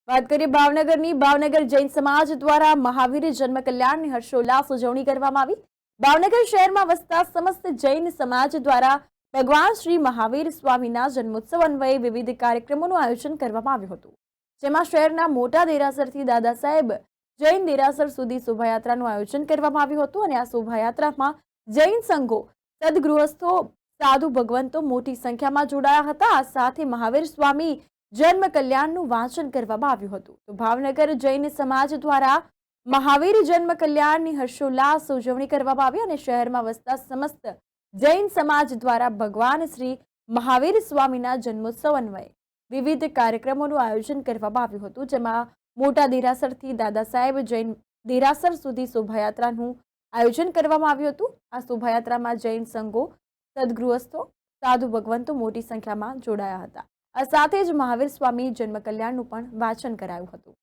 વાત કરીએ ભાવનગરની ભાવનગર જૈન સમાજ દ્વારા મહાવીર જન્મ કલ્યાણની હર્ષોલ્લાસ ઉજવણી કરવામાં આવી। ભાવનગર શહેરમાં વસતા સમસ્ત જૈન સમાજ દ્વારા ભગવાન શ્રી મહાવીર સ્વામીના જન્મોત્સવ અન્વયે વિવિધ કાર્યક્રમોનું આયોજન કરવામાં આવ્યું હતું, જેમાં શહેરના મોટા દેરાસરથી દાદા સાહેબ જૈન દેરાસર સુધી શોભાયાત્રાનું આયોજન કરવામાં આવ્યું હતું અને આ શોભાયાત્રામાં જૈન સંઘો, સદગૃહસ્થો, સાધુ ભગવંતો મોટી સંખ્યામાં જોડાયા હતા। આ સાથે મહાવીર સ્વામી જન્મ કલ્યાણનું વાંચન કરવામાં આવ્યું હતું। તો ભાવનગર જૈન સમાજ દ્વારા મહાવીર જન્મ કલ્યાણની હર્ષોલ્લાસ ઉજવણી કરવામાં આવી અને શહેરમાં વસતા સમસ્ત જૈન સમાજ દ્વારા ભગવાન શ્રી મહાવીર સ્વામીના જન્મોત્સવ અન્વયે વિવિધ કાર્યક્રમોનું આયોજન કરવામાં આવ્યું હતું, જેમાં મોટા દેરાસરથી દાદા સાહેબ જૈન દેરાસર સુધી શોભાયાત્રાનું આયોજન કરવામાં આવ્યું હતું। આ શોભાયાત્રામાં જૈન સંઘો, સદગૃહસ્થો, સાધુ ભગવંતો મોટી સંખ્યામાં જોડાયા હતા। આ સાથે જ મહાવીર સ્વામી જન્મ કલ્યાણનું પણ વાંચન કરાયું હતું।